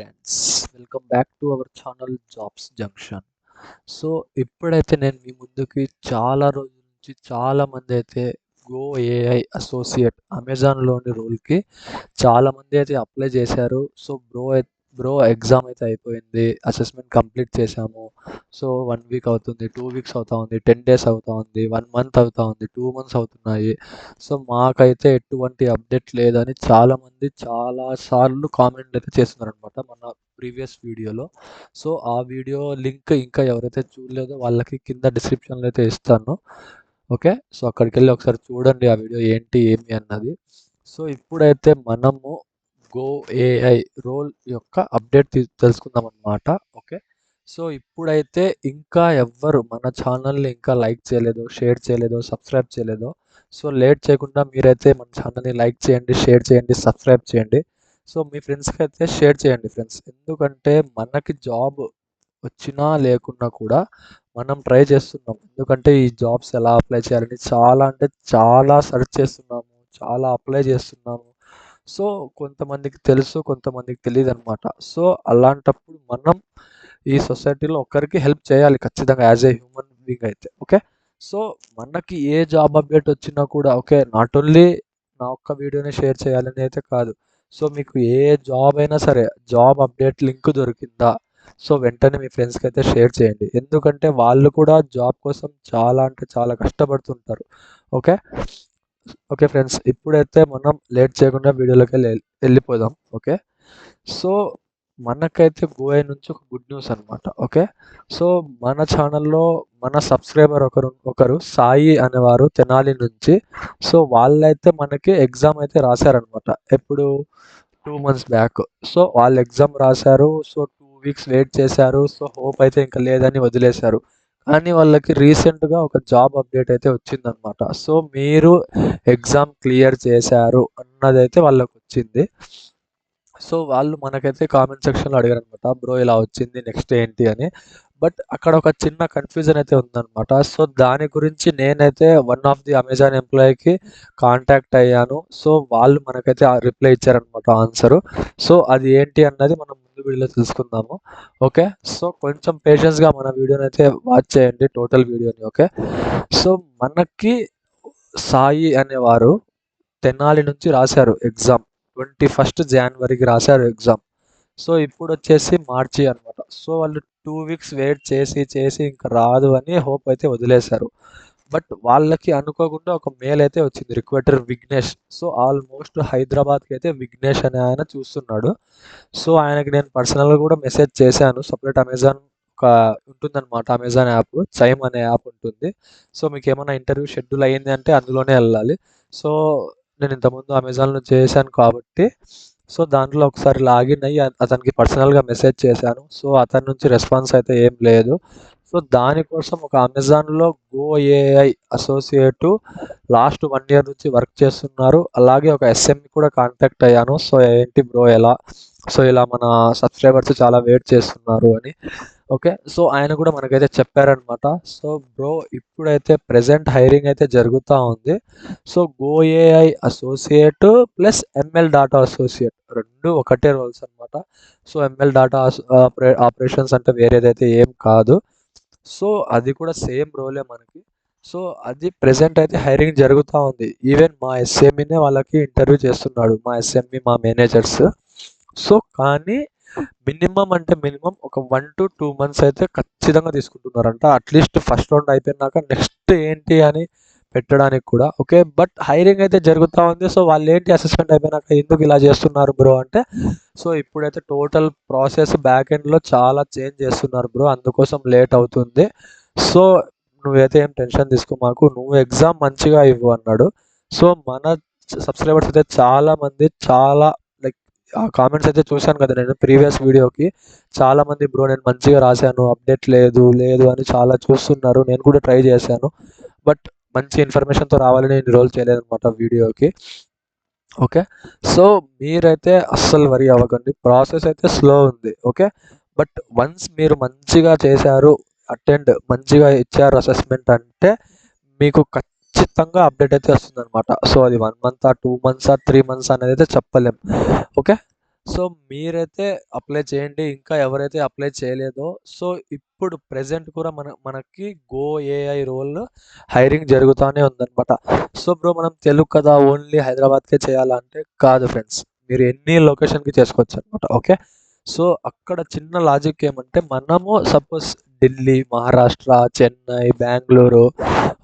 Friends, welcome back to our channel Jobs junction. So ఇప్పుడైతే నేను మీ ముందుకి చాలా రోజుల నుంచి చాలామంది అయితే గో ఏఐ అసోసియేట్ అమెజాన్లోని రోల్కి చాలామంది అయితే అప్లై చేశారు. సో బ్రో ఎగ్జామ్ అయితే అయిపోయింది, అసెస్మెంట్ కంప్లీట్ చేశాము. సో 1 వీక్ అవుతుంది, 2 వీక్స్ అవుతా ఉంది, 10 డేస్ అవుతా ఉంది, 1 మంత్ అవుతా ఉంది, 2 మంత్స్ అవుతున్నాయి. సో మాకైతే ఎటువంటి అప్డేట్ లేదని చాలామంది చాలాసార్లు కామెంట్ అయితే చేస్తున్నారనమాట మన ప్రీవియస్ వీడియోలో. సో ఆ వీడియో లింక్ ఇంకా ఎవరైతే చూడలేదో వాళ్ళకి కింద డిస్క్రిప్షన్లో అయితే ఇస్తాను. ఓకే, సో అక్కడికి వెళ్ళి ఒకసారి చూడండి ఆ వీడియో ఏంటి ఏమి అన్నది. సో ఇప్పుడైతే మనము గో ఏఐ రోల్ యొక్క అప్డేట్ తెలుసుకుందాం అనమాట. ఓకే, సో ఇప్పుడైతే ఇంకా ఎవ్వరు మన ఛానల్ని ఇంకా లైక్ చేయలేదో, షేర్ చేయలేదో, సబ్స్క్రైబ్ చేయలేదో, సో లేట్ చేయకుండా మీరైతే మన ఛానల్ని లైక్ చేయండి, షేర్ చేయండి, సబ్స్క్రైబ్ చేయండి. సో మీ ఫ్రెండ్స్కి అయితే షేర్ చేయండి ఫ్రెండ్స్, ఎందుకంటే మనకి జాబ్ వచ్చినా లేకున్నా కూడా మనం ట్రై చేస్తున్నాం. ఎందుకంటే ఈ జాబ్స్ ఎలా అప్లై చేయాలని చాలా అంటే చాలా సెర్చ్ చేస్తున్నాము, చాలా అప్లై చేస్తున్నాము. సో కొంతమందికి తెలుసు, కొంతమందికి తెలియదు అనమాట. సో అలాంటప్పుడు మనం ఈ సొసైటీలో ఒకరికి హెల్ప్ చేయాలి ఖచ్చితంగా, యాజ్ ఏ హ్యూమన్ బీయింగ్ అయితే. ఓకే, సో మనకి ఏ జాబ్ అప్డేట్ వచ్చినా కూడా ఓకే, నాట్ ఓన్లీ నా ఒక్క వీడియోని షేర్ చేయాలని అయితే కాదు. సో మీకు ఏ జాబ్ అయినా సరే, జాబ్ అప్డేట్ లింక్ దొరికిందా, సో వెంటనే మీ ఫ్రెండ్స్కి అయితే షేర్ చేయండి, ఎందుకంటే వాళ్ళు కూడా జాబ్ కోసం చాలా అంటే చాలా కష్టపడుతుంటారు. ఓకే, ఓకే ఫ్రెండ్స్, ఇప్పుడైతే మనం లేట్ చేయకుండా వీడియోలోకి వెళ్ళిపోదాం. ఓకే, సో మనకైతే గోవా నుంచి ఒక గుడ్ న్యూస్ అనమాట. ఓకే, సో మన ఛానల్లో మన సబ్స్క్రైబర్ ఒకరు సాయి అనేవారు తెనాలి నుంచి. సో వాళ్ళైతే మనకి ఎగ్జామ్ అయితే రాశారనమాట. ఎప్పుడు 2 మంత్స్ బ్యాక్. సో వాళ్ళు ఎగ్జామ్ రాశారు. సో 2 వీక్స్ వెయిట్ చేశారు. సో హోప్ అయితే ఇంకా లేదని వదిలేశారు. కానీ వాళ్ళకి రీసెంట్గా ఒక జాబ్ అప్డేట్ అయితే వచ్చిందనమాట. సో మీరు ఎగ్జామ్ క్లియర్ చేశారు అన్నదైతే వాళ్ళకి వచ్చింది. సో వాళ్ళు మనకైతే కామెంట్ సెక్షన్లో అడిగారు అనమాట, బ్రో ఇలా వచ్చింది నెక్స్ట్ ఏంటి అని. బట్ అక్కడ ఒక చిన్న కన్ఫ్యూజన్ అయితే ఉందన్నమాట. సో దాని గురించి నేనైతే వన్ ఆఫ్ ది అమెజాన్ ఎంప్లాయీకి కాంటాక్ట్ అయ్యాను. సో వాళ్ళు మనకైతే రిప్లై ఇచ్చారనమాట, ఆన్సరు. సో అది ఏంటి అన్నది మనం ముందు వీడియోలో తెలుసుకుందాము. ఓకే, సో కొంచెం పేషెన్స్గా మన వీడియోని అయితే వాచ్ చేయండి, టోటల్ వీడియోని. ఓకే, సో మనకి సాయి అనేవారు తెనాలి నుంచి రాశారు ఎగ్జామ్. 21 జనవరికి రాశారు ఎగ్జామ్. సో ఇప్పుడు వచ్చేసి మార్చి అనమాట. సో వాళ్ళు 2 వీక్స్ వెయిట్ చేసి చేసి ఇంకా రాదు అని హోప్ అయితే వదిలేశారు. బట్ వాళ్ళకి అనుకోకుండా ఒక మెయిల్ అయితే వచ్చింది, రిక్వెటర్ విఘ్నేష్. సో ఆల్మోస్ట్ హైదరాబాద్కి అయితే విఘ్నేష్ అనే ఆయన చూస్తున్నాడు. సో ఆయనకి నేను పర్సనల్గా కూడా మెసేజ్ చేశాను. సపరేట్ అమెజాన్ ఒక ఉంటుందన్నమాట, అమెజాన్ యాప్, చైమ్ అనే యాప్ ఉంటుంది. సో మీకు ఏమైనా ఇంటర్వ్యూ షెడ్యూల్ అయ్యింది అంటే అందులోనే వెళ్ళాలి. సో నేను ఇంతకుముందు అమెజాన్లో చేశాను కాబట్టి సో దాంట్లో ఒకసారి లాగిన్ అయ్యి అతనికి పర్సనల్గా మెసేజ్ చేశాను. సో అతని నుంచి రెస్పాన్స్ అయితే ఏం లేదు. సో దానికోసం ఒక అమెజాన్లో go AI associate last 1 year నుంచి వర్క్ చేస్తున్నారు. అలాగే ఒక ఎస్ఎంని కూడా కాంటాక్ట్ అయ్యాను. సో ఏంటి బ్రో ఎలా, సో ఇలా మన సబ్స్క్రైబర్స్ చాలా వెయిట్ చేస్తున్నారు అని. ఓకే, సో ఆయన కూడా మనకైతే చెప్పారనమాట. సో బ్రో ఇప్పుడైతే ప్రెజెంట్ హైరింగ్ అయితే జరుగుతూ ఉంది. So go AI associate plus ML data associate రెండు ఒకటే రోల్స్ అనమాట. సో ఎంఎల్ డాటా ఆపరేషన్స్ అంటే వేరేదైతే ఏం కాదు. సో అది కూడా సేమ్ రోలే మనకి. సో అది ప్రెజెంట్ అయితే హైరింగ్ జరుగుతూ ఉంది. ఈవెన్ మా ఎస్ఎంఈనే వాళ్ళకి ఇంటర్వ్యూ చేస్తున్నాడు, మా ఎస్ఎంఈ, మా మేనేజర్స్. సో కానీ మినిమం అంటే మినిమం ఒక 1 to 2 months అయితే ఖచ్చితంగా తీసుకుంటున్నారంట, అట్లీస్ట్ ఫస్ట్ రౌండ్ అయిపోయినాక నెక్స్ట్ ఏంటి అని పెట్టడానికి కూడా. ఓకే, బట్ హైరింగ్ అయితే జరుగుతూ ఉంది. సో వాళ్ళు ఏంటి అసెస్మెంట్ అయిపోయినాక ఎందుకు ఇలా చేస్తున్నారు బ్రో అంటే, సో ఇప్పుడైతే టోటల్ ప్రాసెస్ బ్యాక్ ఎండ్లో చాలా చేంజ్ చేస్తున్నారు బ్రో, అందుకోసం లేట్ అవుతుంది. సో నువ్వైతే ఏం టెన్షన్ తీసుకో మాకు, నువ్వు ఎగ్జామ్ మంచిగా ఇవ్వు అన్నాడు. సో మన సబ్స్క్రైబర్స్ అయితే చాలామంది చాలా లైక్ ఆ కామెంట్స్ అయితే చూశాను కదా నేను ప్రీవియస్ వీడియోకి. చాలామంది బ్రో నేను మంచిగా రాశాను, అప్డేట్ లేదు లేదు అని చాలా చూస్తున్నారు. నేను కూడా ట్రై చేశాను, బట్ మంచి ఇన్ఫర్మేషన్తో రావాలని నేను రోల్ చేయలేదన్నమాట వీడియోకి. ఓకే, సో మీరైతే అస్సలు వరి అవ్వకండి, ప్రాసెస్ అయితే స్లో ఉంది. ఓకే, బట్ వన్స్ మీరు మంచిగా చేశారు, మంచిగా ఇచ్చారు అసెస్మెంట్ అంటే మీకు ఖచ్చితంగా అప్డేట్ అయితే వస్తుందన్నమాట. సో అది 1 month, 2 months, 3 months అనేది అయితే చెప్పలేం. ఓకే, సో మీరైతే అప్లై చేయండి. ఇంకా ఎవరైతే అప్లై చేయలేదో సో ఇప్పుడు ప్రెజెంట్ కూడా మనకి గో ఏఐ రోల్ హైరింగ్ జరుగుతానే ఉందనమాట. సో బ్రో మనం తెలుగు కదా ఓన్లీ హైదరాబాద్‌కే చేయాలా అంటే కాదు ఫ్రెండ్స్. మీరు ఎన్ని లొకేషన్‌కి చేసుకోవచ్చనమాట. ఓకే. సో అక్కడ చిన్న లాజిక్ ఏమంటే మనము suppose Delhi, Maharashtra, Chennai, Bengaluru,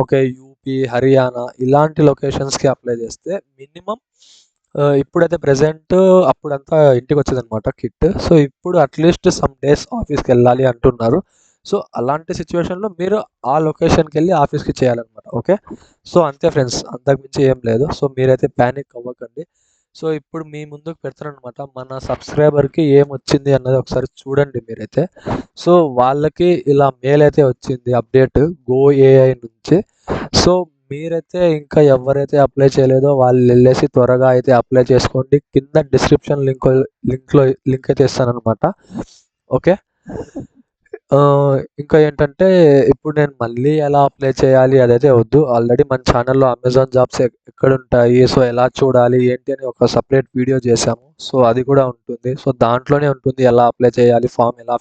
okay, UP, Haryana ఇలాంటి లొకేషన్స్‌కి అప్లై చేస్తే మినిమమ్ ఇప్పుడైతే ప్రెజెంట్ అప్పుడంతా ఇంటికొచ్చేదనమాట కిట్. సో ఇప్పుడు అట్‌లీస్ట్ సమ్ డేస్ ఆఫీస్‌కెళ్ళాలి అంటున్నారు. సో అలాంటి సిట్యుయేషన్‌లో మీరు ఆ లొకేషన్‌కెళ్ళి ఆఫీస్‌కి చేయాలనమాట. ఓకే. సో అంతే ఫ్రెండ్స్. అంతకు మించి ఏం లేదు. సో మీరైతే పానిక్ అవ్వకండి. సో ఇప్పుడు మీ ముందుకు పెడతాననమాట. మన సబ్‌స్క్రైబర్‌కి ఏమొచ్చింది అన్నది ఒకసారి చూడండి మీరైతే. సో వాళ్ళకి ఇలా మెయిల్ అయితే వచ్చింది అప్డేట్ గో ఏఐ నుంచి. సో మీరైతే ఇంకా ఎవరైతే అప్లై చేయలేదో వాళ్ళెళ్ళేసి త్వరగా అయితే అప్లై చేసుకోండి. కింద డిస్క్రిప్షన్ లింక్ అయితే ఇస్తాననమాట. ఓకే. ఇంకా ఏంటంటే ఇప్పుడు నేను మళ్ళీ ఎలా అప్లై చేయాలి అదైతే వద్దు. ఆల్రెడీ మన ఛానల్‌లో అమెజాన్ జాబ్స్ ఎక్కడుంటాయి, సో ఎలా చూడాలి ఏంటి అని ఒక సెపరేట్ వీడియో చేశాము. సో అది కూడా ఉంటుంది. సో దాంట్లోనే ఉంటుంది ఎలా అప్లై చేయాలి, ఫామ్ ఎలా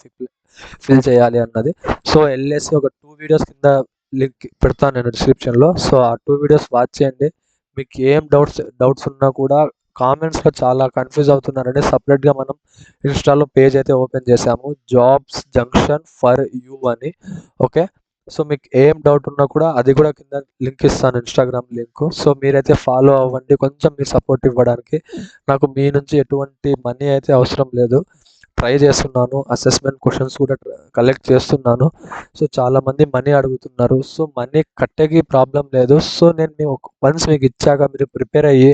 ఫిల్ చేయాలి అన్నది. సో ఎళ్ళేసి ఒక 2 వీడియోస్ కింద లింక్ పెడతాను నేను డిస్క్రిప్షన్‌లో. సో ఆ 2 వీడియోస్ వాచ్ చేయండి. మీకు ఏం డౌట్స్ ఉన్నా కూడా కామెంట్స్‌లో చాలా కన్‌ఫ్యూజ్ అవుతున్నారని సెపరేట్‌గా మనం ఇన్‌స్టాలో పేజ్ అయితే ఓపెన్ చేశాము. జాబ్స్ జంక్షన్ ఫర్ యూ అని. ఓకే. సో మీకు ఏం డౌట్ ఉన్నా కూడా అది కూడా కింద లింక్ ఇస్తాను ఇన్‌స్టాగ్రామ్ లింకు. సో మీరైతే ఫాలో అవ్వండి. కొంచెం మీరు సపోర్ట్ ఇవ్వడానికి. నాకు మీ నుంచి ఎటువంటి మనీ అయితే అవసరం లేదు. ట్రై చేస్తున్నాను. అసెస్మెంట్ క్వెషన్స్ కూడా కలెక్ట్ చేస్తున్నాను. సో చాలామంది మనీ అడుగుతున్నారు. సో మనీ కట్టేకి ప్రాబ్లమ్ లేదు. సో నేను వన్స్ మీకు ఇచ్చాక మీరు ప్రిపేర్ అయ్యి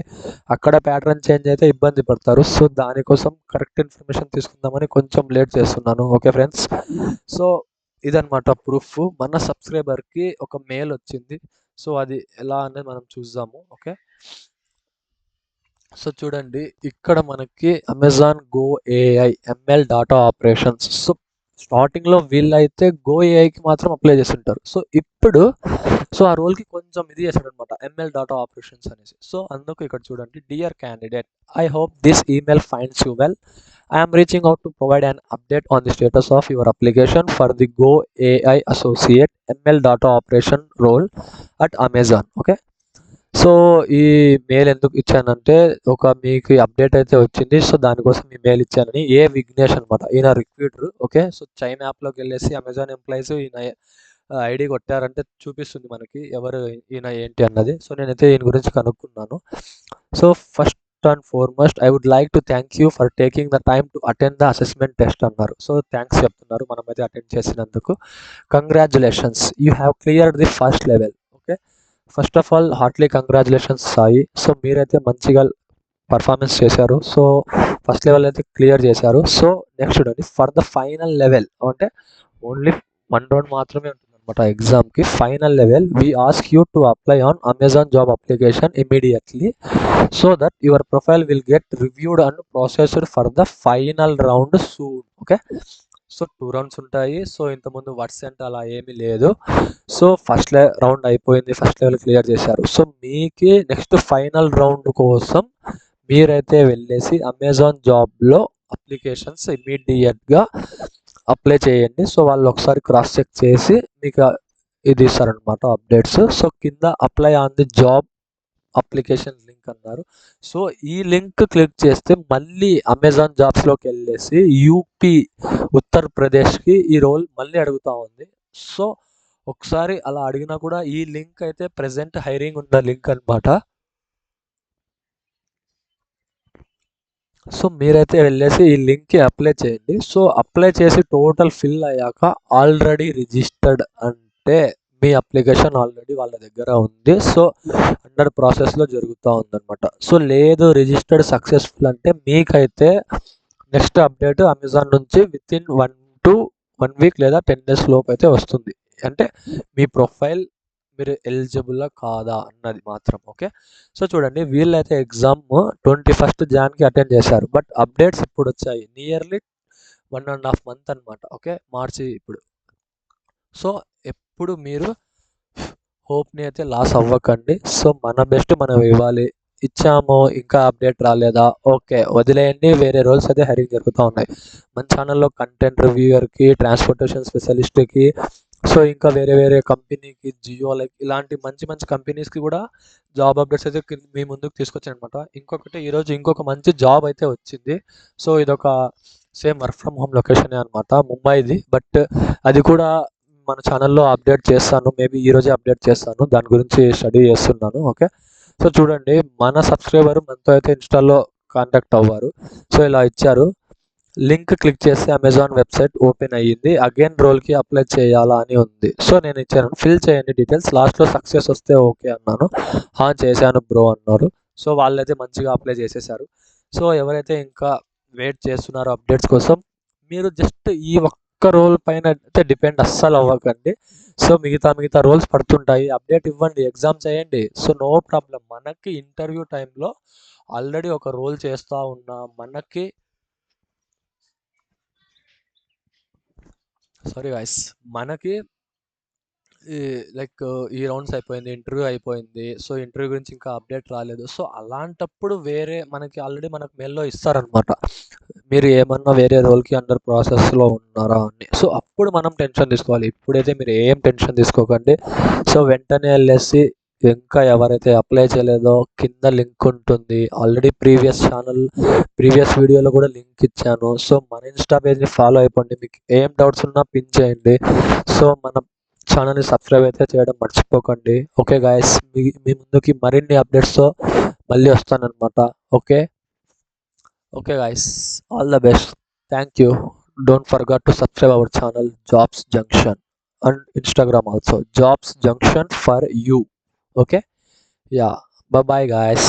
అక్కడ ప్యాటర్న్ చేంజ్ అయితే ఇబ్బంది పడతారు. సో దానికోసం కరెక్ట్ ఇన్ఫర్మేషన్ తీసుకుందామని కొంచెం లేట్ చేస్తున్నాను. Okay friends. సో ఇదనమాట ప్రూఫ్. మన సబ్స్క్రైబర్‌కి ఒక మెయిల్ వచ్చింది. సో అది ఎలా అనేది మనం చూద్దాము. ఓకే. సో చూడండి ఇక్కడ మనకి Amazon go AI ML data operations. So స్టార్టింగ్‌లో వీళ్ళైతే గో ఏఐకి మాత్రం అప్లై చేసుంటారు. సో ఇప్పుడు సో ఆ రోల్‌కి కొంచెం ఇది చేశాడనమాట. ఎంఎల్ డాటా ఆపరేషన్స్ అనేసి. సో అందుకు ఇక్కడ చూడండి dear candidate I hope this email finds you well. I am reaching out to provide an update on the status of your application for the Go AI Associate ML Data Operation role at Amazon. Okay. So ఈ mail ఎందుకు ఇచ్చానంటే మీకు update అయితే వచ్చింది. So దానికోసం ఈ mail ఇచ్చానని. విఘ్నేష్ అనమాట. ఈయన రిక్రూటర్. ఓకే. సో చైన్ యాప్‌లోకి వెళ్ళేసి అమెజాన్ ఎంప్లాయీస్ ఈయన ఐడీ కొట్టారంటే చూపిస్తుంది మనకి ఎవరు ఈయన ఏంటి అన్నది. సో నేనైతే ఈయన గురించి కనుక్కున్నాను. So first and foremost I would like to thank you for taking the time to attend the assessment test అన్నారు. సో థాంక్స్ చెప్తున్నారు మనమైతే అటెండ్ చేసినందుకు. Congratulations you have cleared the first level. Okay. First of all heartily congratulations Sai. So మీరైతే మంచిగా performance చేశారు. So first level అయితే clear చేశారు. So next చూడండి ఫర్ ద ఫైనల్ లెవెల్ అంటే ఓన్లీ 1 రౌండ్ మాత్రమే ఉంటుందన్నమాట ఎగ్జామ్‌కి. Final level we ask you to apply on Amazon job application immediately so that your profile will get reviewed and processed for the final round soon. Okay. So 2 rounds ఉంటాయి. So ఇంతకుముందు Versant అలా ఏమీ లేదు. So first round అయిపోయింది. First level clear చేశారు. So మీకి next final round కోసం మీరైతే వెళ్ళేసి అమెజాన్ జాబ్‌లో అప్లికేషన్స్ ఇమ్మీడియేట్‌గా అప్లై చేయండి. సో వాళ్ళు ఒకసారి క్రాస్ చెక్ చేసి మీకు ఇది ఇస్తారనమాట అప్డేట్స్. సో కింద apply on the job application link అన్నారు. సో ఈ లింక్ క్లిక్ చేస్తే మళ్ళీ అమెజాన్ జాబ్స్‌లోకి వెళ్ళేసి యూపీ, ఉత్తరప్రదేశ్‌కి ఈ రోల్ మళ్ళీ అడుగుతా ఉంది. సో ఒకసారి అలా అడిగినా కూడా ఈ లింక్ అయితే ప్రెజెంట్ హైరింగ్ ఉన్న లింక్ అనమాట. సో మీరైతే వెళ్ళేసి ఈ లింక్‌కి అప్లై చేయండి. సో అప్లై చేసి టోటల్ ఫిల్ అయ్యాక ఆల్రెడీ రిజిస్టర్డ్ అంటే మీ అప్లికేషన్ ఆల్రెడీ వాళ్ళ దగ్గర ఉంది. సో అండర్ ప్రాసెస్‌లో జరుగుతా ఉందన్నమాట. సో లేదు రిజిస్టర్డ్ సక్సెస్‌ఫుల్ అంటే మీకైతే నెక్స్ట్ అప్డేట్ అమెజాన్ నుంచి వితిన్ 1 వీక్ లేదా 10 డేస్ లోపు అయితే వస్తుంది. అంటే మీ ప్రొఫైల్ మీరు ఎలిజిబులా కాదా అన్నది మాత్రం. ఓకే. సో చూడండి వీళ్ళైతే ఎగ్జామ్ 21 జాన్‌కి అటెండ్ చేశారు. బట్ అప్డేట్స్ ఇప్పుడొచ్చాయి. నియర్లీ 1 ½ మంత్ అనమాట. ఓకే. మార్చి ఇప్పుడు. సో ఎప్పుడు మీరు హోప్‌ని అయితే లాస్ అవ్వకండి. సో మన బెస్ట్ మనం ఇవ్వాలి. ఇచ్చాము, ఇంకా అప్డేట్ రాలేదా? ఓకే, వదిలేయండి. వేరే రోల్స్ అయితే హైరింగ్ జరుగుతూ ఉన్నాయి. మన ఛానల్లో కంటెంట్ రివ్యూయర్కి, ట్రాన్స్పోర్టేషన్ స్పెషలిస్ట్కి, సో ఇంకా వేరే వేరే కంపెనీకి, జియో లైక్ ఇలాంటి మంచి మంచి కంపెనీస్కి కూడా జాబ్ అప్డేట్స్ అయితే మీ ముందుకు తీసుకొచ్చాను అనమాట. ఇంకొకటి ఈరోజు ఇంకొక మంచి జాబ్ అయితే వచ్చింది. సో ఇదొక సేమ్ వర్క్ ఫ్రమ్ హోమ్ లొకేషనే అనమాట, ముంబైది. బట్ అది కూడా మన ఛానల్లో అప్డేట్ చేస్తాను, మేబీ ఈరోజే అప్డేట్ చేస్తాను. దాని గురించి స్టడీ చేస్తున్నాను. ఓకే, సో చూడండి, మన సబ్స్క్రైబర్ మనతో అయితే ఇన్స్టాల్లో కాంటాక్ట్ అవ్వారు. సో ఇలా ఇచ్చారు, లింక్ క్లిక్ చేస్తే అమెజాన్ వెబ్సైట్ ఓపెన్ అయ్యింది, అగైన్ రోల్కి అప్లై చేయాలా అని ఉంది. సో నేను ఇచ్చాను, ఫిల్ చేయండి డీటెయిల్స్, లాస్ట్లో సక్సెస్ వస్తే ఓకే అన్నాను. చేశాను బ్రో అన్నారు. సో వాళ్ళైతే మంచిగా అప్లై చేసేసారు. సో ఎవరైతే ఇంకా వెయిట్ చేస్తున్నారో అప్డేట్స్ కోసం, మీరు జస్ట్ ఈ ఒక్క రోల్ పైన అయితే డిపెండ్ అస్సలు అవ్వకండి. సో మిగతా రోల్స్ పడుతుంటాయి, అప్డేట్ ఇవ్వండి, ఎగ్జామ్ చేయండి. So no problem. మనకి ఇంటర్వ్యూ టైంలో ఆల్రెడీ ఒక రోల్ చేస్తూ ఉన్నా మనకి, సారీ గాయస్, మనకి ఈ లైక్ ఈ రౌండ్స్ అయిపోయింది, ఇంటర్వ్యూ అయిపోయింది. సో ఇంటర్వ్యూ గురించి ఇంకా అప్డేట్ రాలేదు. సో అలాంటప్పుడు వేరే మనకి ఆల్రెడీ మనకు మెయిల్లో ఇస్తారనమాట, మీరు ఏమన్నా వేరే రోల్కి అండర్ ప్రాసెస్లో ఉన్నారా అని. సో అప్పుడు మనం టెన్షన్ తీసుకోవాలి. ఇప్పుడైతే మీరు ఏం టెన్షన్ తీసుకోకండి. సో వెంటనే వెళ్ళేసి, ఇంకా ఎవరైతే అప్లై చేయలేదో కింద లింక్ ఉంటుంది, ఆల్రెడీ ప్రీవియస్ వీడియోలో కూడా లింక్ ఇచ్చాను. సో మన ఇన్స్టా పేజ్ని ఫాలో అయిపోండి, మీకు ఏం డౌట్స్ ఉన్నా పిన్ చేయండి. సో మన ఛానల్ని సబ్స్క్రైబ్ అయితే చేయడం మర్చిపోకండి. ఓకే గాయస్, మీ ముందుకి మరిన్ని అప్డేట్స్తో మళ్ళీ వస్తానన్నమాట. Okay okay guys, all the best. Thank you. Don't forget to subscribe our channel Jobs Junction, and Instagram also Jobs Junction for you. Okay, yeah, bye bye guys.